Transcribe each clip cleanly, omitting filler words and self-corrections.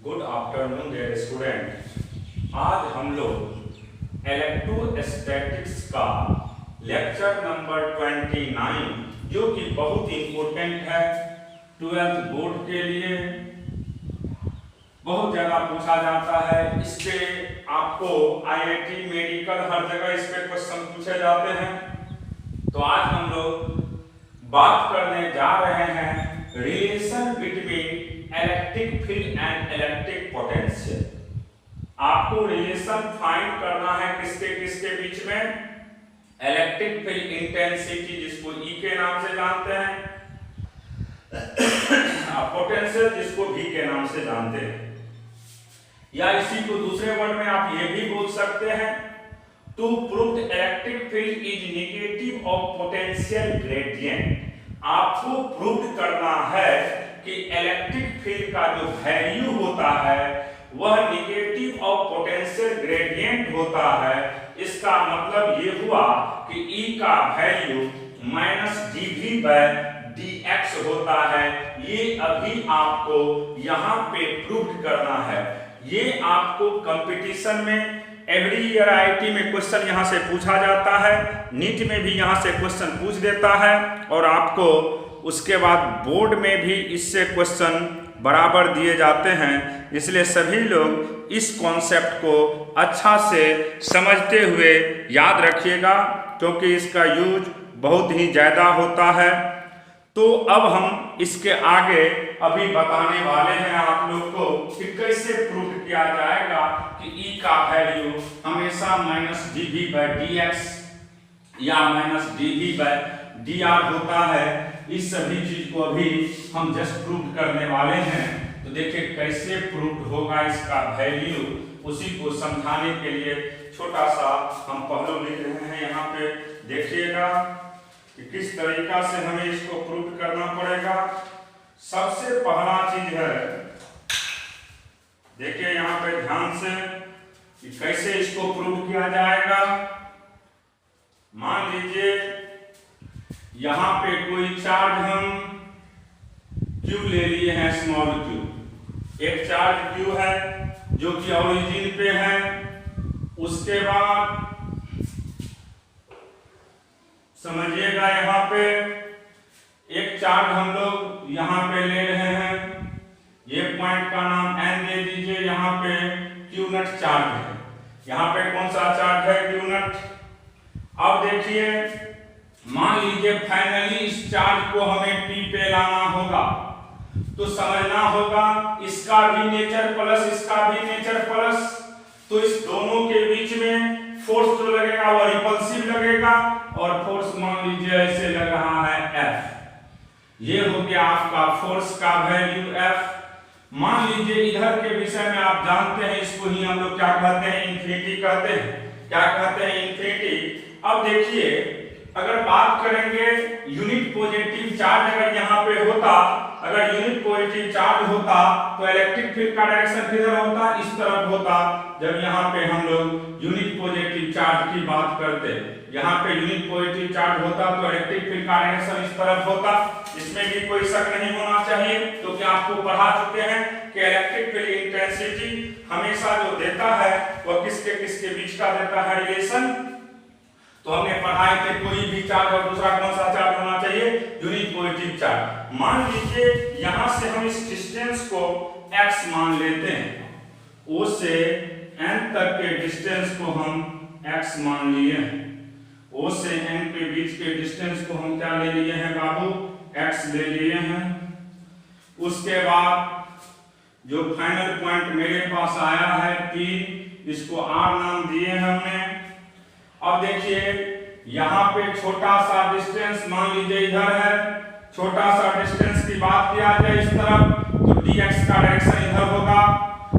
Good afternoon dear student. आज हम लोग इलेक्ट्रोस्टैटिक्स का लेक्चर नंबर 29 जो कि बहुत इंपॉर्टेंट है 12th बोर्ड के लिए, बहुत जगह पूछा जाता है। इससे आपको आईआईटी मेडिकल हर जगह इस पे क्वेश्चन पूछे जाते हैं। तो आज हम लोग बात करने जा रहे हैं relation between electric field and electric potential. आपको रिलेशन फाइंड करना है किसके किसके बीच में, इलेक्ट्रिक फील्ड इंटेंसिटी जिसको ई के नाम से जानते हैं, पोटेंशियल जिसको वी के नाम से जानते हैं, या इसी को दूसरे वर्ड में आप ये भी बोल सकते हैं to prove electric field is negative of potential gradient. आपको प्रूव करना है कि इलेक्ट्रिक फील्ड का जो वैल्यू होता है वह नेगेटिव ऑफ पोटेंशियल ग्रेडियंट होता है। इसका मतलब ये हुआ कि E का वैल्यू -dV/dx होता है। ये अभी आपको यहाँ पे प्रूव करना है। ये आपको कंपटीशन में एवरी ईयर आईआईटी में क्वेश्चन यहाँ से पूछा जाता है, नीट में भी यहाँ से क्वेश्चन पूछ देता है, और आपको उसके बाद बोर्ड में भी इससे क्वेश्चन बराबर दिए जाते हैं। इसलिए सभी लोग इस कॉन्सेप्ट को अच्छा से समझते हुए याद रखिएगा, क्योंकि इसका यूज बहुत ही ज़्यादा होता है। तो अब हम इसके आगे अभी बताने वाले हैं आप लोग को कि कैसे प्रूव किया जाएगा कि E का वैल्यू हमेशा -dV/dx या -dV/dr होता है। इस सभी चीज को अभी हम जस्ट प्रूव करने वाले हैं। तो देखिए कैसे प्रूव होगा इसका वैल्यू, उसी को समझाने के लिए छोटा सा हम पहलू लिख रहे हैं। यहाँ पे देखिएगा कि किस तरीका से हमें इसको प्रूव करना पड़ेगा। सबसे पहला चीज है, देखिए यहाँ पे ध्यान से कि कैसे इसको प्रूव किया जाएगा। मान लीजिए यहाँ पे कोई चार्ज हम Q ले लिए हैं, स्मॉल q। एक चार्ज Q है जो कि ओरिजिन पे है। उसके बाद समझिएगा यहाँ पे एक चार्ज हम लोग यहाँ पे ले रहे हैं। ये पॉइंट का नाम N दे दीजिए। यहाँ पे Q नट चार्ज है। यहाँ पे कौन सा चार्ज है? Q नट। अब देखिए मान लीजिए फाइनली इस चार्ज को हमें P पे लाना होगा, तो समझना होगा इसका भी नेचर प्लस इसका भी नेचर प्लस, तो इस दोनों के बीच में फोर्स जो लगेगा वह रिपल्सिव लगेगा, और फोर्स मान लीजिए ऐसे लग रहा है F। ये हो गया आपका फोर्स का वैल्यू F। मान लीजिए इधर के विषय में आप जानते हैं, इसको ही हम लोग क्या कहते हैं? इन्फिनिटी कहते हैं। क्या कहते हैं? इन्फिनिटी। अब देखिए अगर बात करेंगे यूनिट पॉजिटिव चार्ज अगर यहाँ पे होता, अगर यूनिट पॉजिटिव चार्ज होता तो इलेक्ट्रिक फील्ड का डायरेक्शन किधर होता? इस तरफ होता। जब यहाँ पे हम लोग यूनिट पॉजिटिव चार्ज की बात करते, यहाँ पे यूनिट पॉजिटिव चार्ज होता तो इलेक्ट्रिक फील्ड का डायरेक्शन इस तरफ होता। इसमें भी कोई शक नहीं होना चाहिए, क्योंकि आपको पढ़ा चुके हैं कि इलेक्ट्रिक फील्ड इंटेंसिटी हमेशा जो देता है वह किसके किसके बीच का देता है रिलेशन। तो हमने पढ़ाए थे कोई भी चार्ज और दूसरा कौन सा चार्ज होना चाहिए? Unit positive charge. मान लीजिए यहां से हम इस डिस्टेंस को x मान लेते हैं। O से n तक के डिस्टेंस को हम x मान लिए हैं। O से n के बीच के डिस्टेंस को हम क्या ले लिए हैं बाबू? x ले लिए हैं। उसके बाद जो फाइनल पॉइंट मेरे पास आया है P, इसको r नाम दिए हमने। अब देखिए यहाँ पे छोटा सा डिस्टेंस मान लीजिए इधर है, छोटा सा डिस्टेंस की बात किया जाए इस तरफ, तो dx का डायरेक्शन इधर होगा।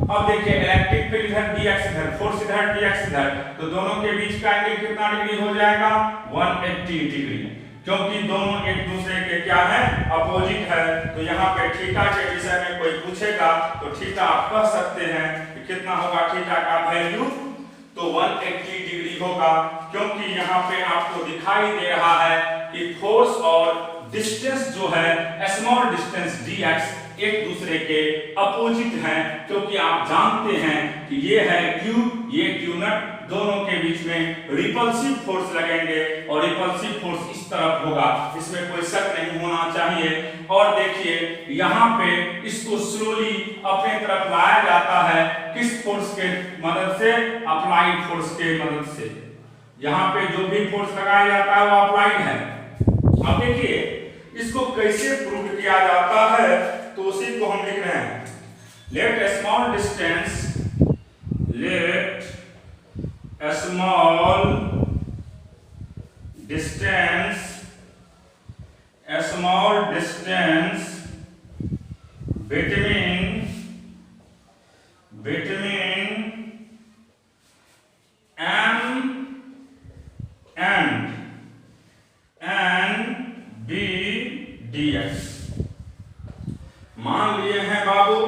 अब देखिए इलेक्ट्रिक फील्ड इधर, dx इधर, फोर्स इधर, dx इधर, तो दोनों के बीच का एंगल कितना डिग्री हो जाएगा? 180 डिग्री, क्योंकि दोनों एक दूसरे के क्या है? अपोजिट है। तो यहाँ पे थीटा के विषय में कोई पूछेगा तो थीटा आप कह सकते हैं कि कितना होगा थीटा का वैल्यू? तो 180 डिग्री होगा, क्योंकि यहाँ पे आपको दिखाई दे रहा है कि फोर्स और डिस्टेंस जो है स्मॉल डिस्टेंस dx एक दूसरे के अपोजिट हैं, क्योंकि आप जानते हैं कि ये है Q, ये Q नट, दोनों के बीच में रिपल्सिव फोर्स लगेंगे और रिपल्सिव फोर्स इस तरफ होगा, इसमें कोई शक नहीं होना चाहिए। और देखिए यहाँ पे इसको स्लोली अपने तरफ लाया जाता है, किस फोर्स के मदद से? अप्लाइड फोर्स के मदद से। यहाँ पे जो भी फोर्स लगाया जाता है वो अप्लाइड है। अब देखिए इसको कैसे प्रूव किया जाता है, तो उसी को हम लिख रहे हैं। Let a small distance between M and B dx। मान लिए हैं बाबू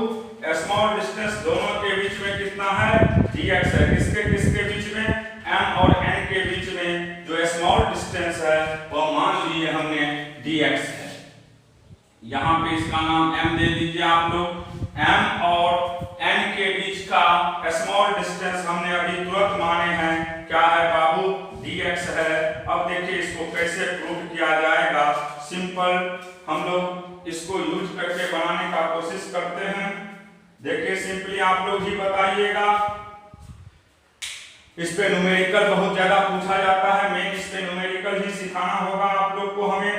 स्मॉल डिस्टेंस दोनों के बीच में कितना है? dx है। किसके किसके बीच में? m और n के बीच में जो स्मॉल डिस्टेंस है वो मान लिए हमने dx है। यहाँ पे इसका नाम m दे दीजिए आप लोग। m और n के बीच का स्मॉल डिस्टेंस हमने अभी तुरंत माने हैं, क्या है बाबू? dx है। अब देखिए इसको कैसे प्रूव किया जाएगा। सिंपल हम लोग इसको यूज करके बनाने का कोशिश करते हैं। देखिए सिंपली आप लोग ही बताइएगा। इस पे न्यूमेरिकल बहुत ज्यादा पूछा जाता है, मेन इस पे न्यूमेरिकल ही सिखाना होगा आप लोग को हमें।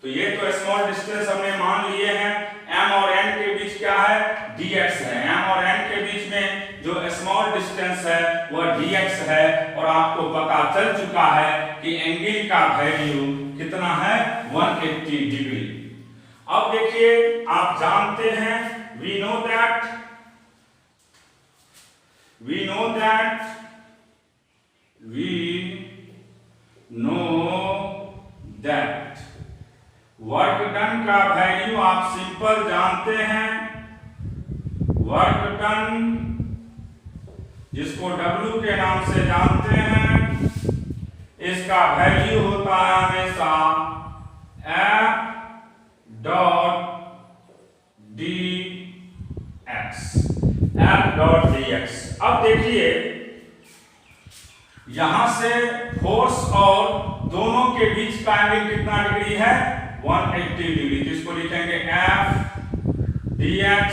तो ये तो स्मॉल डिस्टेंस हमने मान लिए हैं। m और n के बीच क्या है? dx है। m और n के बीच में जो स्मॉल डिस्टेंस है वह dx है। और आपको पता चल चुका है कि एंगल का वैल्यू कितना है? 180 डिग्री। अब देखिए आप जानते हैं, we know that work done का वैल्यू आप सिंपल जानते हैं। वर्क डन जिसको W के नाम से जानते हैं, इसका वैल्यू होता है हमेशा F डॉट dx। अब देखिए यहां से फोर्स और दोनों के बीच का एंगल कितना डिग्री है? 180 डिग्री। जिसको लिखेंगे F dx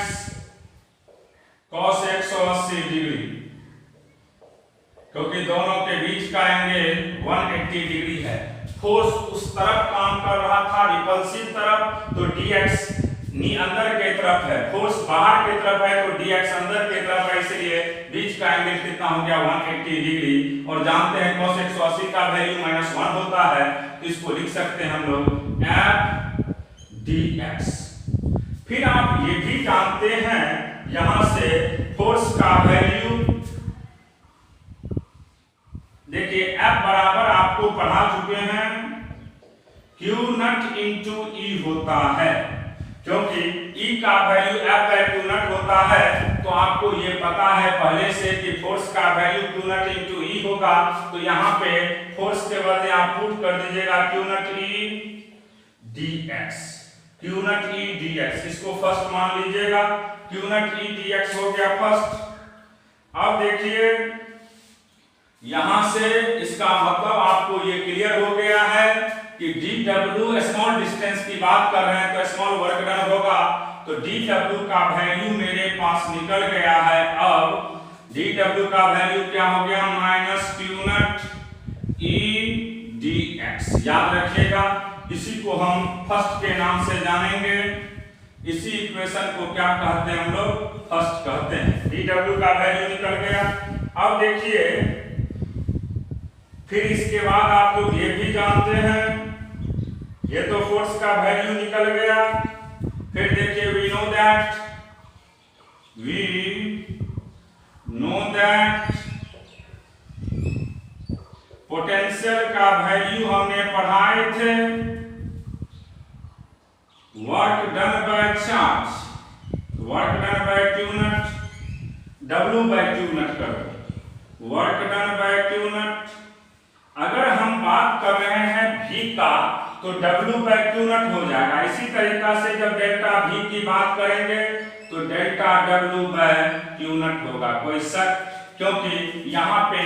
cos 180 डिग्री, क्योंकि दोनों के बीच का एंगल 180 डिग्री है। फोर्स उस तरफ काम कर रहा था, रिपल्सिव तरफ, तो dx अंदर के तरफ है। फोर्स बाहर की तरफ है तो dx अंदर की तरफ है, इसलिए बीच का एंगल कितना हो गया? 180 डिग्री। और जानते हैं cos 180 का वैल्यू -1 होता है, तो इसको लिख सकते हैं हम लोग F dx। फिर आप ये भी जानते हैं यहां से फोर्स का वैल्यू देखिए F बराबर आपको पढ़ा चुके हैं Q नट इंटू E होता है। क्योंकि E का वैल्यू F बाय Q नट होता है, तो आपको ये पता है पहले से कि फोर्स का value Q naught into E होगा। तो यहाँ पे फोर्स के बदले आप पुट कर दीजिएगा Q नट E dx। Q नट E dx इसको फर्स्ट मान लीजिएगा। Q नट E dx हो गया फर्स्ट। अब देखिए यहां से इसका मतलब आपको ये क्लियर हो गया है कि dw स्मॉल डिस्टेंस की बात कर रहे हैं तो स्मॉल वर्क डन होगा। तो dw का वैल्यू मेरे पास निकल गया है। अब dw का वैल्यू क्या हो गया? -Q नट E dx। याद रखिएगा, इसी को हम फर्स्ट के नाम से जानेंगे। इसी इक्वेशन को क्या कहते हैं? हम लोग फर्स्ट कहते हैं। dw का वैल्यू निकल गया। अब देखिए फिर इसके बाद आप लोग ये भी जानते हैं, ये तो फोर्स का वैल्यू निकल गया। फिर देखिए we know that पोटेंशियल का वैल्यू हमने पढ़ाए थे work done by charge, work done by Q nought, W by Q nought करो, work done by Q nought. अगर हम बात कर रहे हैं V का, तो W बाय Q नॉट हो जाएगा। इसी तरीका से जब डेल्टा V की बात करेंगे तो delta W by Q nought होगा। कोई शक? क्योंकि यहाँ पे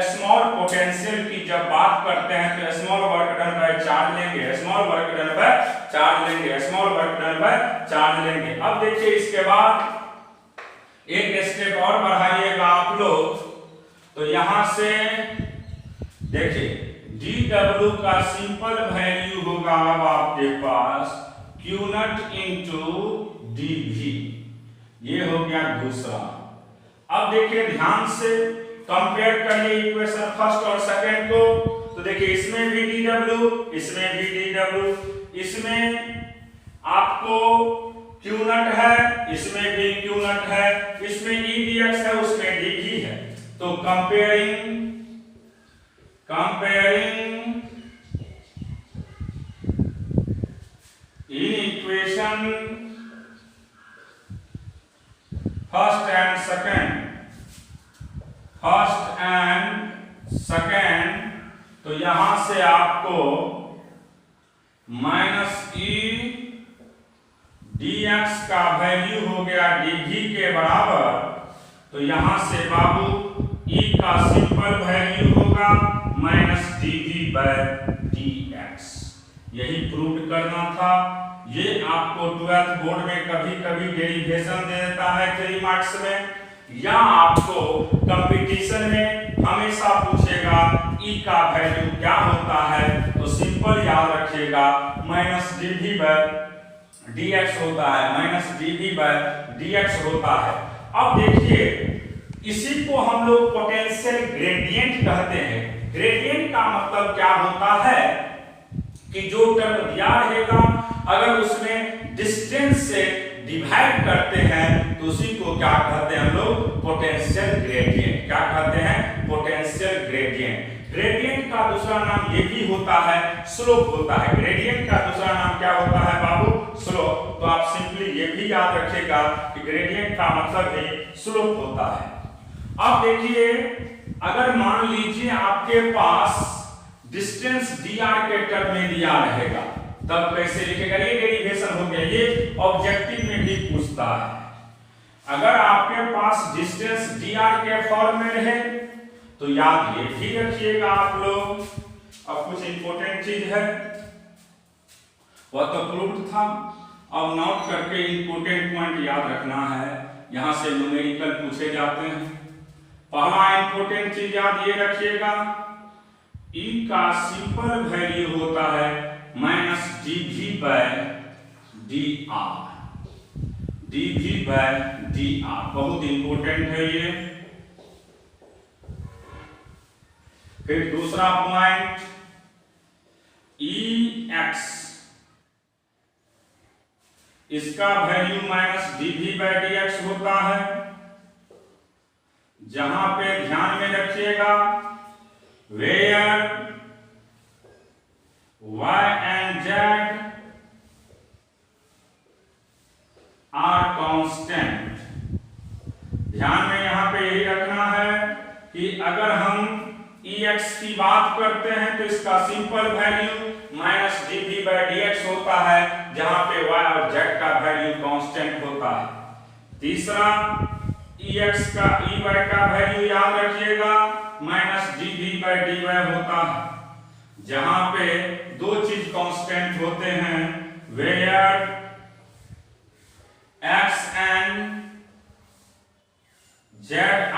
स्मॉल पोटेंशियल की जब बात करते हैं तो small work done by charge लेंगे, small work done by charge लेंगे, small work done by charge लेंगे। अब देखिए इसके बाद एक स्टेप और बढ़ाइएगा आप लोग, तो यहाँ से देखिए dw का सिंपल वैल्यू होगा अब आपके पास Q नॉट इंटू dv, ये हो गया दूसरा। अब देखिए ध्यान से कंपेयर करिए इक्वेशन फर्स्ट और सेकंड को, तो देखिए इसमें भी dw, इसमें भी dw, इसमें आपको Q नॉट है, इसमें भी Q नॉट है, इसमें e dx है, उसमें dv है। तो comparing in equation first and second, तो यहां से आपको माइनस e dx का वैल्यू हो गया dv के बराबर, तो यहां से बाबू e का सिंपल वैल्यू होगा माइनस dv बाय dx। यही प्रूव करना था। ये आपको 12th बोर्ड में कभी कभी डेरिवेशन दे देता है 3 मार्क्स में, या आपको कंपटीशन में हमेशा पूछेगा e का वैल्यू क्या होता है, तो सिंपल याद रखिएगा माइनस dv बाय dx होता है, माइनस dv बाय dx होता है। अब देखिए इसी को हम लोग पोटेंशियल ग्रेडियंट कहते हैं। ग्रेडियंट का मतलब क्या होता है कि जो टर्म दिया रहेगा अगर उसमें डिस्टेंस से डिवाइड करते हैं तो उसी को क्या कहते हैं हम लोग, पोटेंशियल ग्रेडियंट। क्या कहते हैं, पोटेंशियल ग्रेडियंट। ग्रेडियंट का दूसरा नाम ये भी होता है स्लोप होता है। ग्रेडियंट का दूसरा नाम क्या होता है बाबू, स्लोप। तो आप सिंपली ये भी याद रखिएगा कि ग्रेडियंट का मतलब ही स्लोप होता है। अब देखिए अगर मान लीजिए आपके पास डिस्टेंस dr के टर्म में दिया रहेगा तब कैसे लिखेगा, ये डेरिवेशन हो गया, ये ऑब्जेक्टिव में भी पूछता है। अगर आपके पास डिस्टेंस dr के फॉर्म में रहे तो याद ये भी रखिएगा आप लोग। अब कुछ इंपॉर्टेंट चीज है, वह तो प्रूव्ड था, अब नोट करके इंपॉर्टेंट पॉइंट याद रखना है, यहां से न्यूमेरिकल पूछे जाते हैं। पहला इंपॉर्टेंट चीज याद ये रखिएगा, E का सिंपल वैल्यू होता है minus dv by dr, dv by dr बहुत इंपॉर्टेंट है ये। फिर दूसरा पॉइंट Ex, इसका value minus dv by dx होता है, जहां पे ध्यान में रखिएगा where y and z are constant। ध्यान में यहां पे यही रखना है कि अगर हम Ex की बात करते हैं तो इसका simple value minus dv by dx होता है, जहां पे y और z का वैल्यू कांस्टेंट होता है। तीसरा Ex का Ey का वैल्यू याद रखिएगा माइनस dv बाय dy होता है, जहां पे दो चीज कांस्टेंट होते हैं, where x and z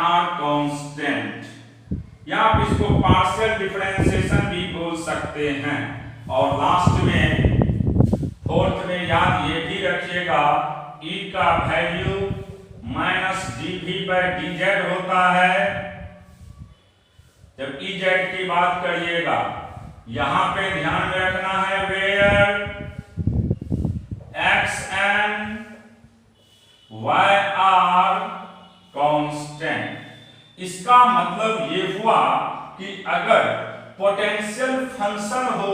are constant, या आप इसको पार्शियल डिफरेंशिएशन भी बोल सकते हैं। और लास्ट में फोर्थ में याद ये भी रखिएगा E का value minus dv by dz होता है। जब Ez की बात करिएगा यहां पे ध्यान में रखना है where x and y are constant। इसका मतलब ये हुआ कि अगर पोटेंशियल फंक्शन हो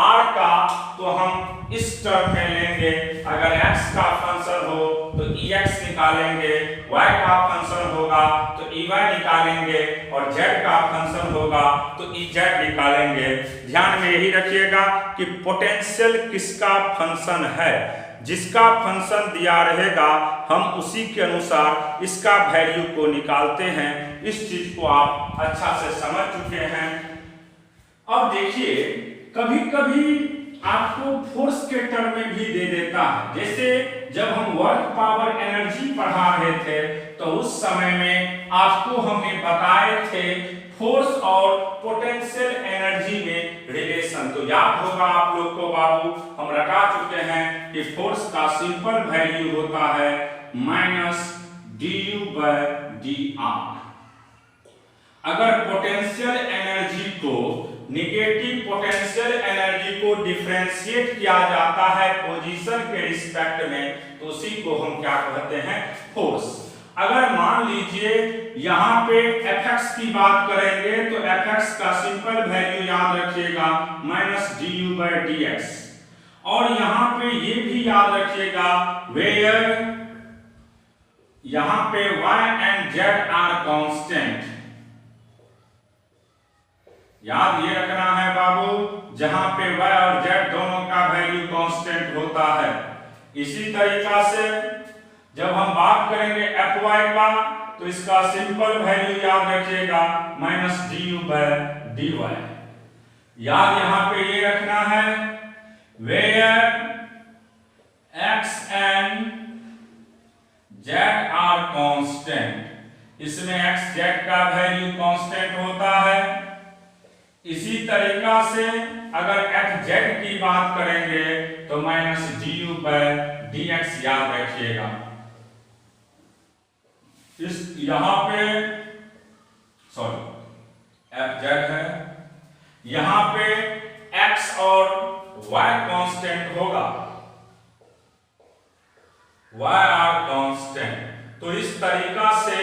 r का तो हम इस टर्म में लेंगे, अगर x का फंक्शन हो तो ex निकालेंगे, y का फंक्शन होगा तो ey निकालेंगे और z का फंक्शन होगा तो ez निकालेंगे। ध्यान में यही रखिएगा कि पोटेंशियल किसका फंक्शन है, जिसका फंक्शन दिया रहेगा हम उसी के अनुसार इसका वैल्यू को निकालते हैं। इस चीज को आप अच्छा से समझ चुके हैं। अब देखिए कभी कभी आपको फोर्स के टर्म में भी दे देता है। जैसे जब हम वर्क पावर एनर्जी पढ़ा रहे थे तो उस समय में आपको हमने बताए थे फोर्स और पोटेंशियल एनर्जी में रिलेशन। तो याद होगा आप लोग को बाबू, हम रटा चुके हैं कि फोर्स का सिंपल वैल्यू होता है माइनस du/dr। अगर पोटेंशियल एनर्जी को, नेगेटिव पोटेंशियल एनर्जी को डिफरेंशिएट किया जाता है पोजीशन के रिस्पेक्ट में तो उसी को हम क्या कहते हैं, फोर्स। अगर मान लीजिए यहाँ पे Fx की बात करेंगे तो Fx का सिंपल वैल्यू याद रखिएगा माइनस du/dx, और यहाँ पे ये भी याद रखिएगा वेयर यहाँ पे y and z are constant. याद ये रखना है बाबू, जहां पे y और z दोनों का वैल्यू कांस्टेंट होता है। इसी तरीका से जब हम बात करेंगे Fy का तो इसका सिंपल वैल्यू याद रखिएगा माइनस du/dy। याद यहां पे ये रखना है where x and z are constant. इसमें x z का वैल्यू कांस्टेंट होता है। इसी तरीका से अगर fz की बात करेंगे तो माइनस du/dx याद रखिएगा। इस यहां पे fz है, यहां पे x और y कांस्टेंट होगा, y आर कांस्टेंट। तो इस तरीका से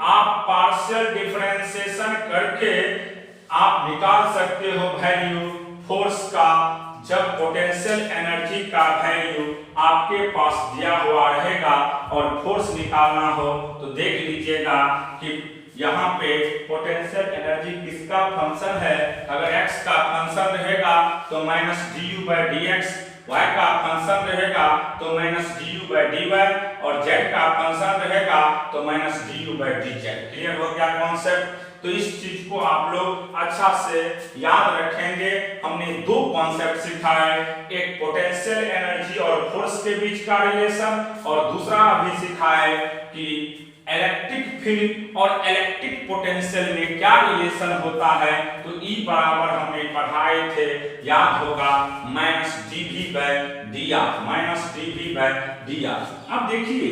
आप पार्शियल डिफरेंशिएशन करके आप निकाल सकते हो वैल्यू फोर्स का, जब पोटेंशियल एनर्जी का वैल्यू आपके पास दिया हुआ रहेगा और फोर्स निकालना हो तो देख लीजिएगा कि यहाँ पे पोटेंशियल एनर्जी किसका फंक्शन है। अगर x का फंक्शन रहेगा तो माइनस du/dx, y का फंक्शन रहेगा तो माइनस du/dy और z का फंक्शन रहेगा तो माइनस du/dz। क्लियर हो गया कॉन्सेप्ट? तो इस चीज को आप लोग अच्छा से याद रखेंगे। हमने दो कॉन्सेप्ट सिखाए, एक पोटेंशियल एनर्जी और फोर्स के बीच का रिलेशन, और दूसरा भी सिखाए कि इलेक्ट्रिक फील्ड और इलेक्ट्रिक पोटेंशियल में क्या रिलेशन होता है। तो E बराबर हमने पढ़ाए थे, याद होगा माइनस dV/dr, माइनस dV/dr। अब देखिए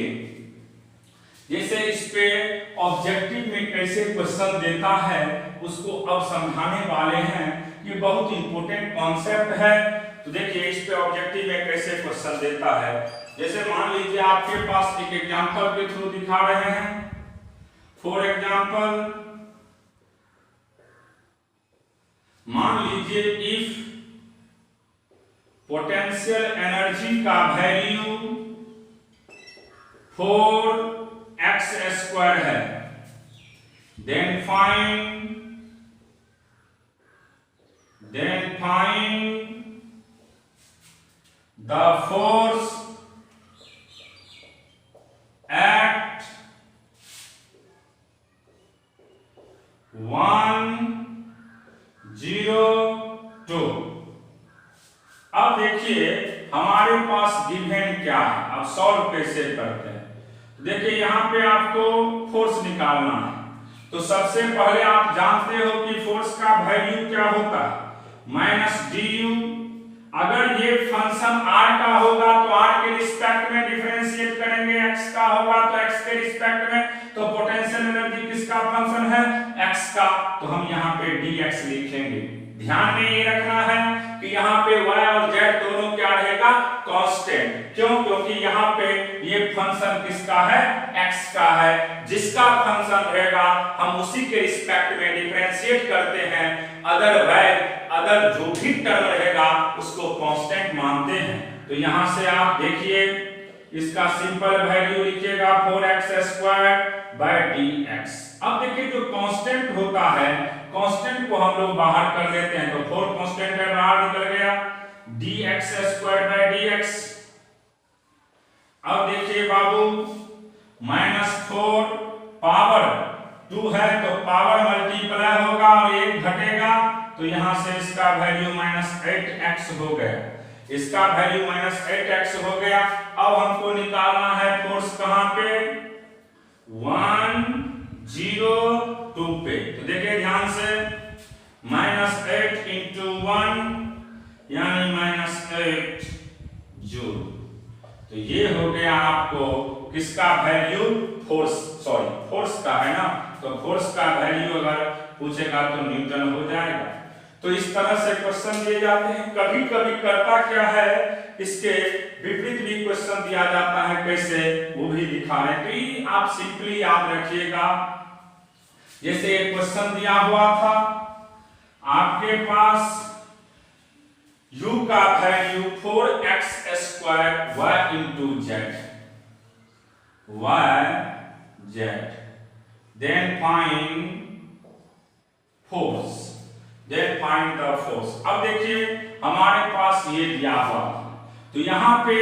जैसे इस पे ऑब्जेक्टिव में कैसे क्वेश्चन देता है उसको अब समझाने वाले हैं। ये बहुत इंपॉर्टेंट कॉन्सेप्ट है। तो देखिए इस पे ऑब्जेक्टिव में कैसे क्वेश्चन देता है। जैसे मान लीजिए आपके पास एक एग्जांपल के थ्रू दिखा रहे हैं। फॉर एग्जांपल मान लीजिए इफ पोटेंशियल एनर्जी का वैल्यू 4x² है, then find the force at 1, 0, 2। अब देखिए हमारे पास गिवन क्या है, अब सॉल्व कैसे करते हैं। देखिए यहाँ पे आपको फोर्स निकालना है। तो सबसे पहले आप जानते हो कि फोर्स का वैल्यू क्या होता है, माइनस du। अगर ये फंक्शन r का होगा तो r के रिस्पेक्ट में डिफरेंशिएट करेंगे, x का होगा तो x के रिस्पेक्ट में। तो पोटेंशियल एनर्जी किसका फंक्शन है, x का, तो हम यहाँ पे dx लिखेंगे। ध्यान में ये रखना है कि यहाँ पे y और z दोनों क्या रहेगा, कांस्टेंट। क्यों? क्योंकि यहाँ पे ये फंक्शन किसका है, x का है। जिसका फंक्शन रहेगा हम उसी के रिस्पेक्ट में डिफरेंशिएट करते हैं। अदर जो भी टर्म रहेगा उसको कांस्टेंट मानते हैं। तो यहां से आप देखिए इसका सिंपल वैल्यू लिखिएगा 4x² अब देखिए जो कांस्टेंट होता है कांस्टेंट को हम लोग बाहर कर लेते हैं, तो 4 कांस्टेंट है बाहर निकल गया dx²/dx। अब देखिए बाबू -4 पावर 2 है तो पावर मल्टीप्लाई होगा और 1 घटेगा, तो यहां से इसका वैल्यू -8x हो गया, इसका वैल्यू -8x हो गया। अब हमको निकालना है फोर्स कहां पे 1 0 2 पे, तो देखिए ध्यान से -8 × 1 यानी -8 जूल, तो ये हो गया आपको किसका वैल्यू फोर्स का है ना, तो फोर्स का वैल्यू अगर पूछेगा तो न्यूटन हो जाएगा। तो इस तरह से क्वेश्चन दिए जाते हैं। कभी कभी करता क्या है इसके विपरीत भी क्वेश्चन दिया जाता है, कैसे वो भी दिखा रहे हैं, तो ये आप सिंपली याद रखिएगा। जैसे एक क्वेश्चन दिया हुआ था आपके पास u का value 4x² y × z, then find the force। अब देखिए हमारे पास ये दिया हुआ, तो यहाँ पे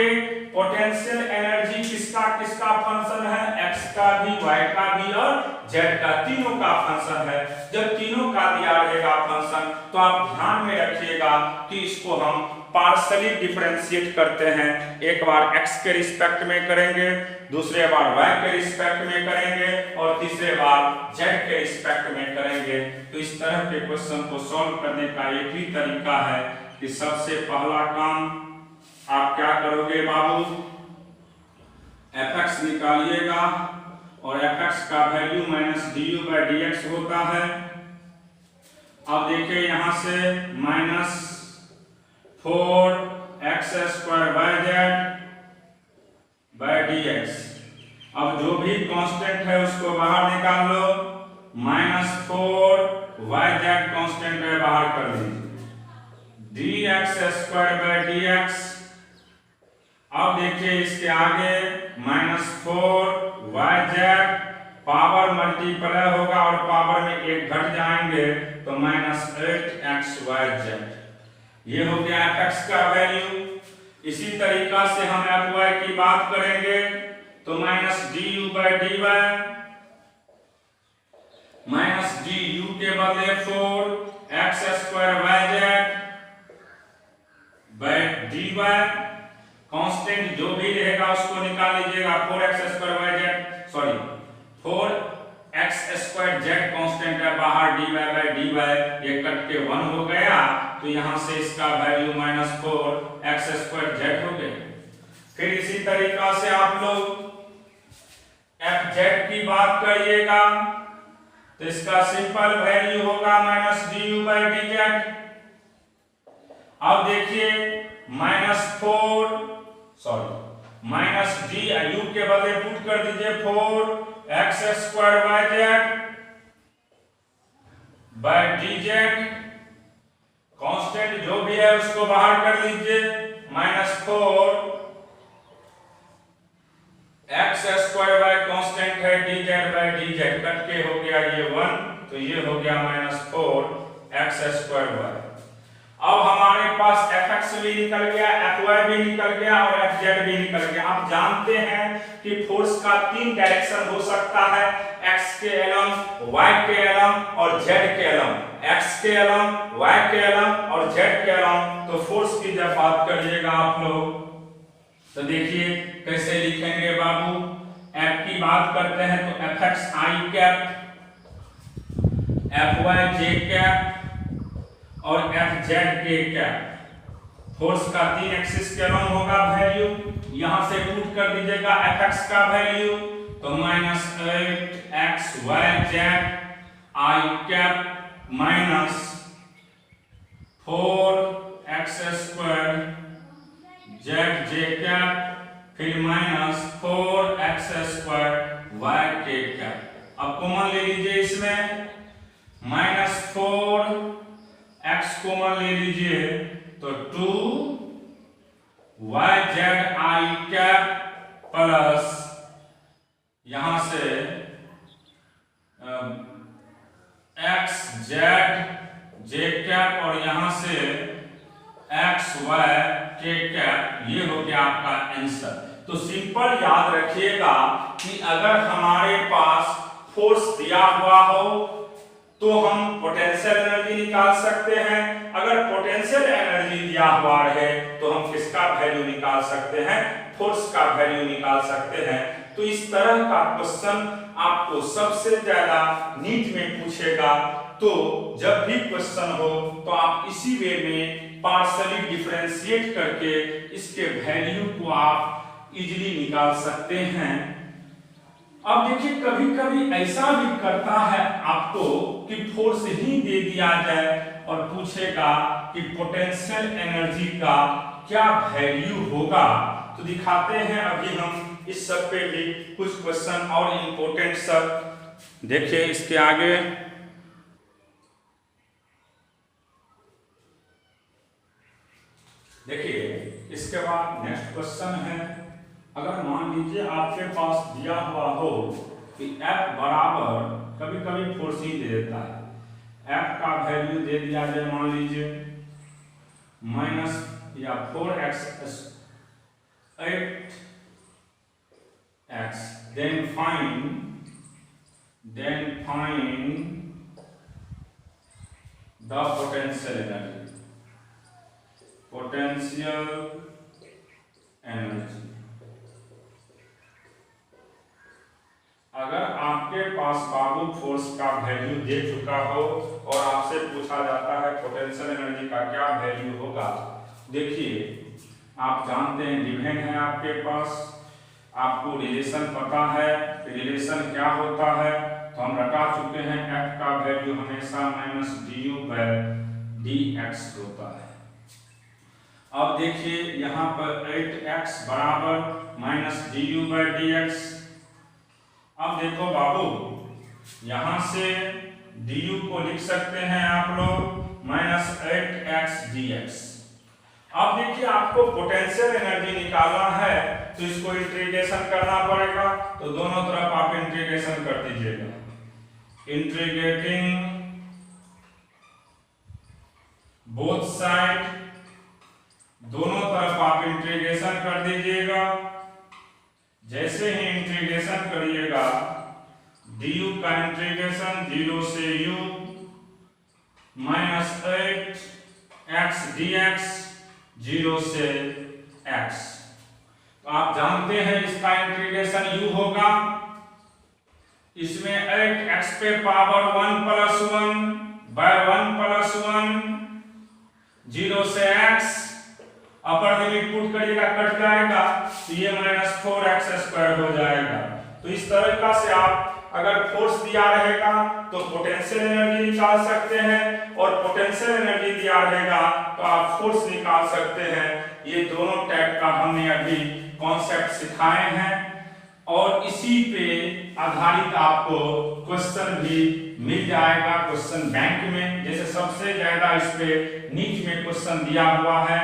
पोटेंशियल एनर्जी किसका किसका फंक्शन है, x का भी, y का भी और z का, तीनों का फंक्शन है। जब तीनों का दिया रहेगा फंक्शन तो आप ध्यान में रखिएगा कि इसको हम पार्शियली डिफरेंशिएट करते हैं, एक बार x के रिस्पेक्ट में करेंगे, दूसरे बार y के रिस्पेक्ट में करेंगे और तीसरे बार z के रिस्पेक्ट में करेंगे। तो इस तरह के क्वेश्चन को सॉल्व करने का एक ही तरीका है कि सबसे पहला काम आप क्या करोगे बाबू, fx निकालिएगा और fx का वैल्यू -du/dx होता है। अब देखिए यहां से -4x²/dx, अब जो भी कांस्टेंट है उसको बाहर निकाल लो, -4yz कांस्टेंट है बाहर कर दीजिए, dx²/dx। अब देखिए इसके आगे -4yz पावर मल्टीप्लाई होगा और पावर में 1 घट जाएंगे तो -8xyz, ये हो गया fx का वैल्यू। इसी तरीका से हम fy की बात करेंगे तो -du/dy, -du के बदले 4x²yz/dy, कांस्टेंट जो भी रहेगा उसको निकाल लीजिएगा, 4x² कांस्टेंट है बाहर, dy/dy ये कट के 1 हो गया, तो यहां से इसका वैल्यू -4x² हो गया। फिर इसी तरीका से आप लोग fz की बात करिएगा तो इसका सिंपल वैल्यू होगा -du/dz। अब देखिए -du के बदले पुट कर दीजिए 4x²yz/dz, कांस्टेंट जो भी है उसको बाहर कर लीजिए, -4x²y कांस्टेंट है, dz/dz कट के हो गया ये 1, तो ये हो गया -4x²y। अब हमारे पास fx भी निकल गया, fy भी निकल गया और fz भी निकल गया। आप जानते हैं कि फोर्स का 3 डायरेक्शन हो सकता है, x के एलम, y के एलम और z के एलम, x के एलम, y के एलम और z के एलम। तो फोर्स की जब बात करिएगा आप लोग तो देखिए कैसे लिखेंगे बाबू, f की बात करते हैं तो fx i cap, fy j cap और fz k कैप। फोर्स का 3 एक्सिस के अलॉन्ग होगा वैल्यू, यहां से पुट कर दीजिएगा fx का वैल्यू तो -8xyz i cap -4x² z cap, फिर -4x² y कैप। अब कॉमन ले लीजिए इसमें, -4 x कॉमन ले लीजिए तो 2 Y Z I cap plus यहां से एक्स जेड जे कैप और यहां से एक्स वाई के कैप, ये हो गया आपका आंसर। तो सिंपल याद रखिएगा कि अगर हमारे पास फोर्स दिया हुआ हो तो हम पोटेंशियल एनर्जी निकाल सकते हैं। अगर पोटेंशियल एनर्जी दिया हुआ रहे तो हम किसका वैल्यू निकाल सकते हैं? फोर्स का वैल्यू निकाल सकते हैं। तो इस तरह का क्वेश्चन आपको सबसे ज्यादा नीट में पूछेगा। तो जब भी क्वेश्चन हो तो आप इसी वे में पार्शियली डिफरेंशिएट करके इसके वैल्यू को आप इजीली निकाल सकते हैं। अब देखिए कभी कभी ऐसा भी करता है आपको कि फोर्स ही दे दिया जाए और पूछेगा कि पोटेंशियल एनर्जी का क्या वैल्यू होगा। तो दिखाते हैं अभी हम इस सब पे भी कुछ क्वेश्चन और इंपॉर्टेंट सब। देखिए इसके आगे देखिए इसके बाद नेक्स्ट क्वेश्चन है, अगर मान लीजिए आपके पास दिया हुआ हो कि F बराबर, कभी कभी फोर्स ही दे देता है, F का वैल्यू दे दिया जाए मान लीजिए माइनस या 4x 8x, then find the potential energy, potential energy। अगर आपके पास बाबू फोर्स का वैल्यू दे चुका हो और आपसे पूछा जाता है पोटेंशियल एनर्जी का क्या वैल्यू होगा, देखिए आप जानते हैं डिविजन है आपके पास, आपको रिलेशन पता है कि रिलेशन क्या होता है, तो हम रटा चुके हैं F का वैल्यू हमेशा माइनस du/dx होता है। अब देखिए यहाँ पर 8x बराबर माइनस du/dx। अब देखो बाबू यहां से du को लिख सकते हैं आप लोग माइनस 8x dx। अब देखिए आपको पोटेंशियल एनर्जी निकालना है तो इसको इंटीग्रेशन करना पड़ेगा, तो दोनों तरफ आप इंटीग्रेशन कर दीजिएगा। इंटीग्रेटिंग बोथ साइड, दोनों तरफ आप इंटीग्रेशन कर दीजिएगा। जैसे ही इंटीग्रेशन करिएगा du का इंटीग्रेशन 0 से u माइनस 8x dx 0 से x। तो आप जानते हैं इसका इंटीग्रेशन u होगा, इसमें 8x पे पावर 1 प्लस 1 बाय 1 प्लस 1 0 से x, अपर लिमिट पुट करिएगा कट जाएगा तो ये माइनस 4x² हो जाएगा। तो इस तरीका से आप अगर फोर्स दिया रहेगा तो पोटेंशियल एनर्जी निकाल सकते हैं और पोटेंशियल एनर्जी दिया रहेगा तो आप फोर्स निकाल सकते हैं। ये दोनों टाइप का हमने अभी कॉन्सेप्ट सिखाए हैं और इसी पे आधारित आपको क्वेश्चन भी मिल जाएगा क्वेश्चन बैंक में। जैसे सबसे ज्यादा इस पे नीट में क्वेश्चन दिया हुआ है,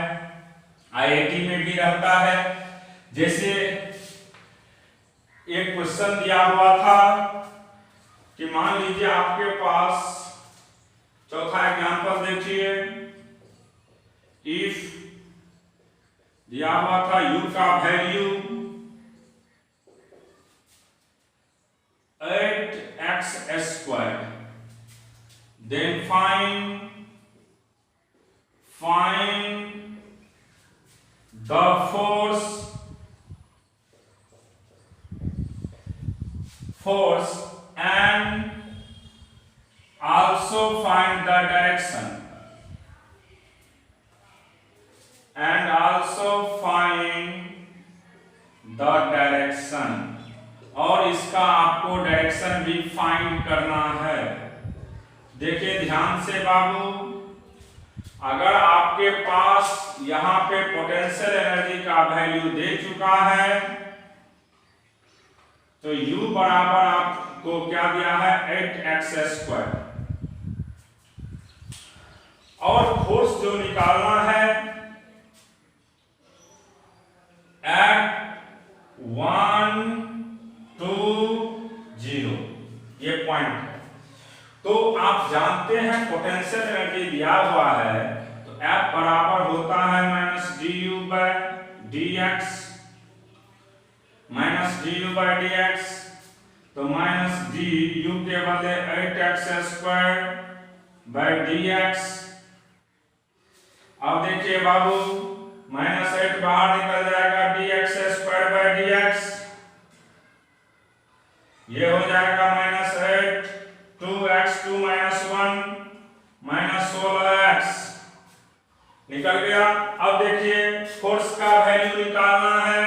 IIT में भी रहता है। जैसे एक क्वेश्चन दिया हुआ था कि मान लीजिए आपके पास चौथा एग्जांपल देखिए, इफ दिया हुआ था u का value 8x², then find the force and also find the direction और इसका आपको डायरेक्शन भी फाइंड करना है। देखिए ध्यान से बाबू, अगर आपके पास यहां पे पोटेंशियल एनर्जी का वैल्यू दे चुका है तो u बराबर आपको क्या दिया है 8x², और फोर्स जो निकालना है एट 1 2 0 ये पॉइंट है। तो आप जानते हैं पोटेंशियल एनर्जी दिया हुआ है तो F बराबर होता है minus D U by D X, minus D U by D X. तो माइनस डी यू के बदले 8x² बाय डी एक्स। अब देखिए बाबू माइनस 8 बाहर निकल जाएगा, dx² बाय डी एक्स ये हो जाएगा minus 8 2x 2 minus 1 minus 16x निकल गया। अब देखिए फोर्स का वैल्यू निकालना है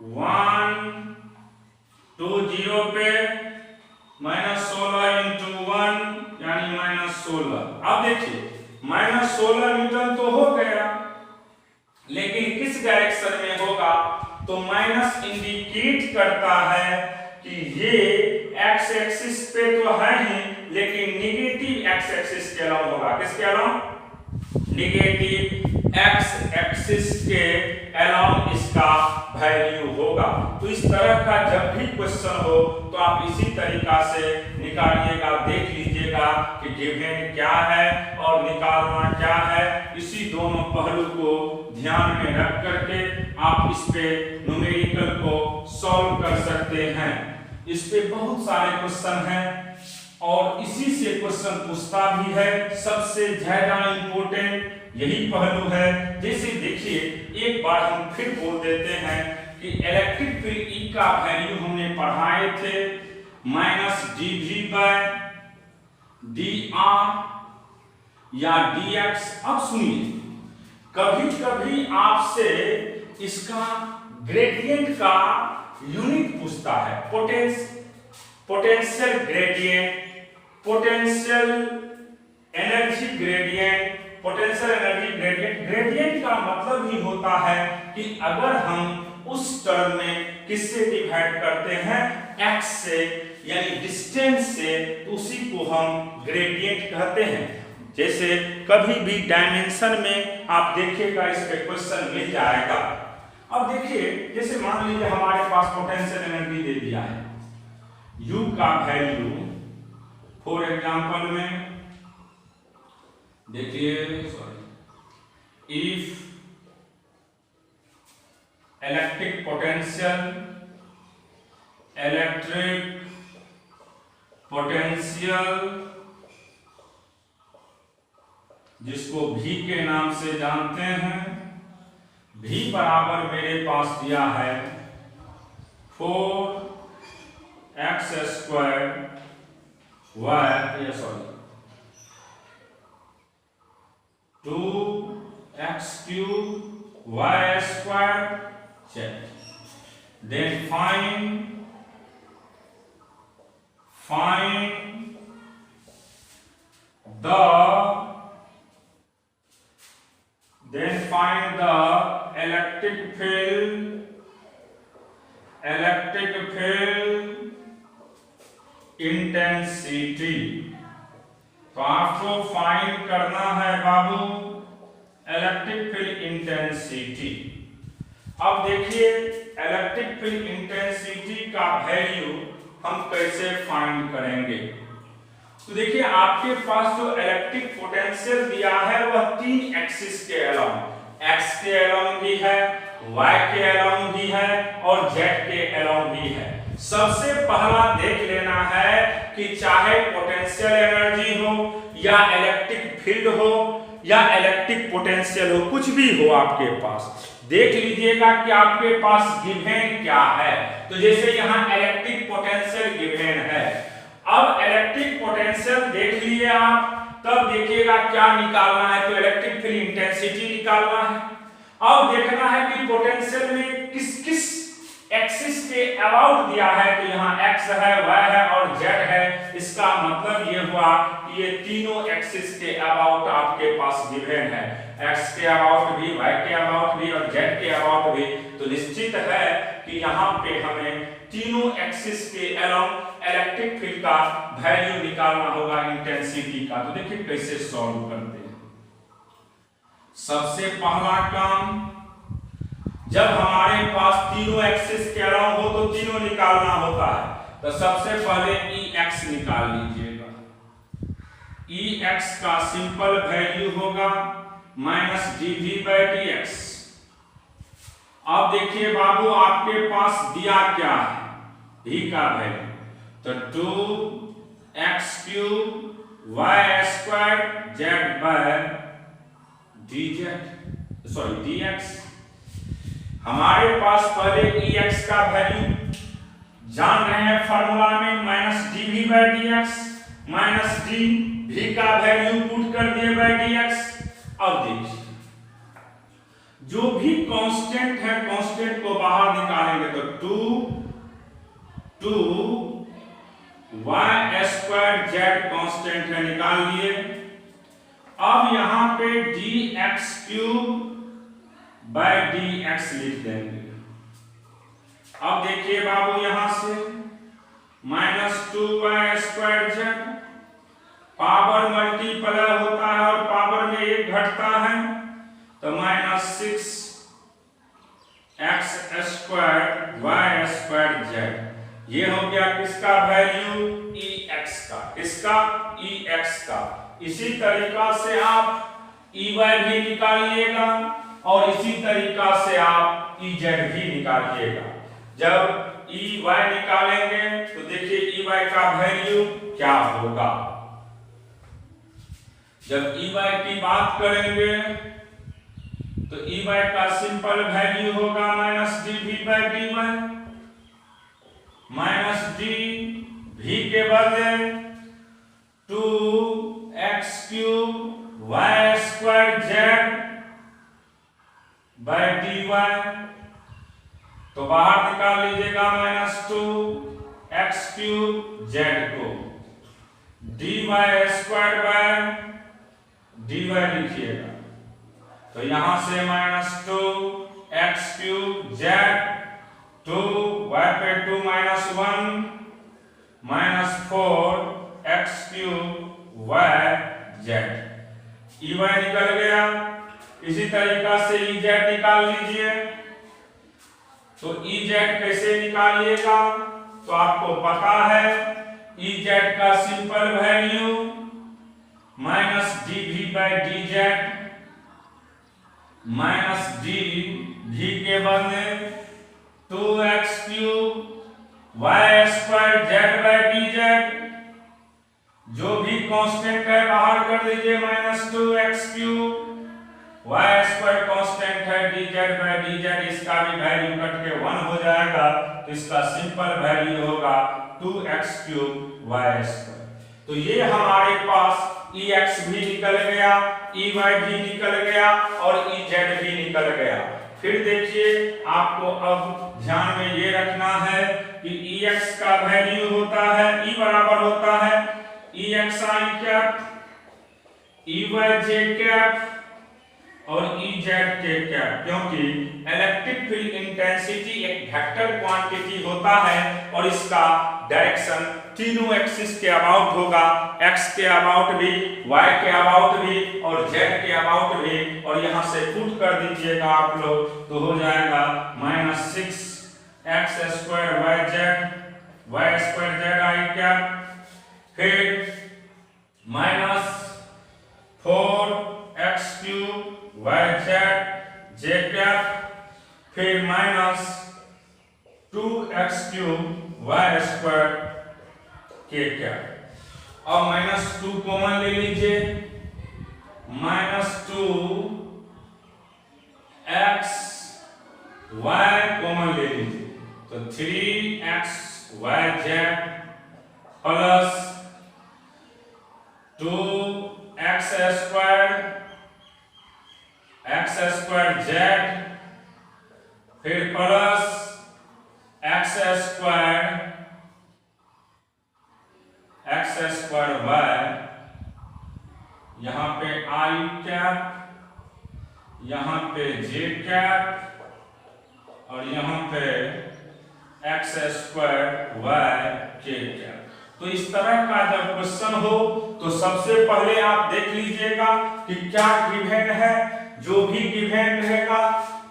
1 2 0 पे माइनस 16 इंटू 1 यानी माइनस 16। अब देखिए माइनस 16 न्यूटन तो हो गया, लेकिन किस डायरेक्शन में होगा? तो माइनस इंडिकेट करता है कि ये एक्स एक्सिस पे तो है ही, लेकिन निगेटिव एक्स एक्सिस के अलावा होगा। किसके अलावा? निगेटिव एक्स एक्सिस के अलावा इसका वैल्यू होगा। तो इस तरह का जब भी क्वेश्चन हो तो आप इसी तरीका से निकालिएगा, देख लीजिएगा कि गिवन क्या है और निकालना क्या है। इसी दोनों पहलू को ध्यान में रख करके आप इस पे न्यूमेरिकल को सॉल्व कर सकते हैं। इस पे बहुत सारे क्वेश्चन हैं और इसी से क्वेश्चन पूछता भी है। सबसे ज्यादा इंपॉर्टेंट यही पहलू है। जैसे देखिए एक बार हम फिर बोल देते हैं कि इलेक्ट्रिक फील्ड E का वैल्यू हमने पढ़ाए थे माइनस dv बाय dr या dx। अब सुनिए, कभी कभी आपसे इसका ग्रेडियंट का यूनिट पूछता है। Potential gradient, potential energy gradient, potential energy gradient. Gradient का मतलब ही होता है कि अगर हम उस टर्म में किससे डिवाइड करते हैं? x से, यानी डिस्टेंस से, तो उसी को हम ग्रेडियंट कहते हैं। जैसे कभी भी डायमेंशन में आप देखिएगा इस पे क्वेश्चन मिल जाएगा। अब देखिए जैसे मान लीजिए हमारे पास पोटेंशियल एनर्जी दे दिया है U का वैल्यू, फॉर एग्जांपल में देखिए इफ इलेक्ट्रिक पोटेंशियल जिसको V के नाम से जानते हैं, V बराबर मेरे पास दिया है 4x² y 2x³ y²। Then find the electric field intensity। तो आपको फाइंड करना है बाबू इलेक्ट्रिक फील्ड इंटेंसिटी। अब देखिए इलेक्ट्रिक फील्ड इंटेंसिटी का वैल्यू हम कैसे फाइंड करेंगे? तो देखिए आपके पास जो इलेक्ट्रिक पोटेंशियल दिया है वह 3 एक्सिस के अलावा, x के अलावा भी है, y के अलावा भी है और z के अलावा भी है। सबसे पहला देख लेना है कि चाहे पोटेंशियल एनर्जी हो या इलेक्ट्रिक फील्ड हो या इलेक्ट्रिक पोटेंशियल हो, कुछ भी हो आपके पास, देख लीजिएगा कि आपके पास गिवन क्या है। तो जैसे यहाँ इलेक्ट्रिक पोटेंशियल गिवन है। अब इलेक्ट्रिक पोटेंशियल देख लिए आप, तब देखिएगा क्या निकालना है। तो इलेक्ट्रिक फील्ड इंटेंसिटी निकालना है। अब देखना है कि पोटेंशियल में किस किस एक्सिस के अबाउट दिया है। तो यहाँ x है, y है और z है। इसका मतलब ये हुआ कि ये तीनों एक्सिस के अबाउट आपके पास गिवन है, x के अबाउट भी, y के अबाउट भी और z के अबाउट भी। तो निश्चित है कि यहाँ पे हमें तीनों एक्सिस के अलोंग इलेक्ट्रिक फील्ड का वैल्यू निकालना होगा इंटेंसिटी का। तो देखिए कैसे सॉल्व करते हैं। सबसे पहला काम जब हमारे पास तीनों एक्सिस के अलावा हो तो तीनों निकालना होता है। तो सबसे पहले EX निकाल लीजिएगा। EX का सिंपल वैल्यू होगा -dV/dx। अब देखिए बाबू, आपके पास दिया क्या है, V का वैल्यू, तो 2x³ y² dx। हमारे पास पहले EX का वैल्यू जान रहे हैं फॉर्मूला में, -dV/dx -d, V का वैल्यू पुट कर दिए dx। अब देखिए जो भी कांस्टेंट है, कांस्टेंट को बाहर निकालेंगे तो 2y² कांस्टेंट है, निकाल लिए। अब यहां पे dx³ लिख देंगे। अब देखिए बाबू, यहां से -2y² पावर मल्टीप्लाई होता है और पावर में एक घटता है, तो -6x² y²z। ये हो गया किसका वैल्यू, EX का, किसका, EX का। इसी तरीका से आप EY भी निकालिएगा और इसी तरीका से आप EZ भी निकालिएगा। जब EY निकालेंगे तो देखिए EY का वैल्यू क्या होगा। जब EY की बात करेंगे तो EY का सिंपल वैल्यू होगा -dV/dy, -d, V के बदले 2x³ y²z/dy। तो बाहर निकाल लीजिएगा -2x³ z को, dy² लिखिएगा। तो यहां से -2x³ z, 2y पे 2 -1 -4x³ yz। EY निकल गया। इसी तरीका से EZ निकाल लीजिए। तो EZ कैसे निकालिएगा, तो आपको पता है EZ का simple value -dV/dz, -d, V के बदले 2x³ y²z/dz। जो भी कांस्टेंट है बाहर कर दीजिए, -2x³ y² कांस्टेंट है, dz/dz, इसका भी वैल्यू कट के 1 हो जाएगा, तो इसका सिंपल वैल्यू होगा 2x³ y²। तो ये हमारे पास EX भी निकल गया, EY भी निकल गया और EZ भी निकल गया। फिर देखिए, आपको अब ध्यान में ये रखना है कि EX का वैल्यू होता है, E बराबर होता है EXi कैप, EYj कैप और EZ के कैप, क्योंकि इलेक्ट्रिक फील्ड इंटेंसिटी एक वेक्टर क्वांटिटी होता है और इसका डायरेक्शन तीनों एक्सिस के अबाउट होगा, x के अबाउट भी, y के अबाउट भी और z के अबाउट भी। और यहां से पुट कर दीजिएगा आप लोग, तो हो जाएगा -6x² y²z कैप, फिर -4x³ yz कैप, फिर -2x³ y² के कैप। अब -2 कॉमन ले लीजिए, -2xy कॉमन ले लीजिए, तो 3xyz प्लस 2x² फिर प्लस x² y, यहाँ पे I कैप, यहाँ पे j कैप और यहाँ पे x² y k कैप। तो इस तरह का जब क्वेश्चन हो तो सबसे पहले आप देख लीजिएगा कि क्या गिवन है। जो भी गिवन रहेगा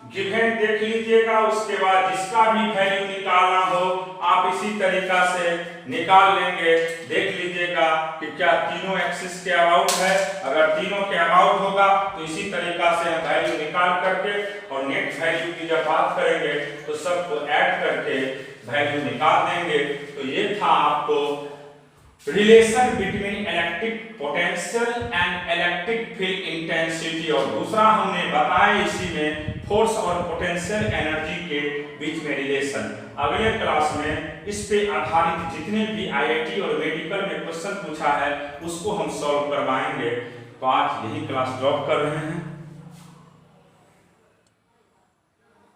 गिवन देख लीजिएगा, उसके बाद जिसका भी वैल्यू निकालना हो आप इसी तरीका से निकाल लेंगे। देख लीजिएगा कि क्या तीनों एक्सिस के अबाउट है, अगर तीनों के अबाउट होगा तो इसी तरीका से हम वैल्यू निकाल करके और नेट वैल्यू की जब बात करेंगे तो सबको ऐड करके वैल्यू निकाल देंगे। तो ये था आपको relation between electric potential and electric field intensity, और दूसरा हमने बताया इसी में फोर्स और पोटेंशियल एनर्जी के बीच में रिलेशन। अगले क्लास में इस पे आधारित जितने भी आईआईटी और मेडिकल में क्वेश्चन पूछा है उसको हम सॉल्व करवाएंगे। तो आज यही क्लास ड्रॉप कर रहे हैं।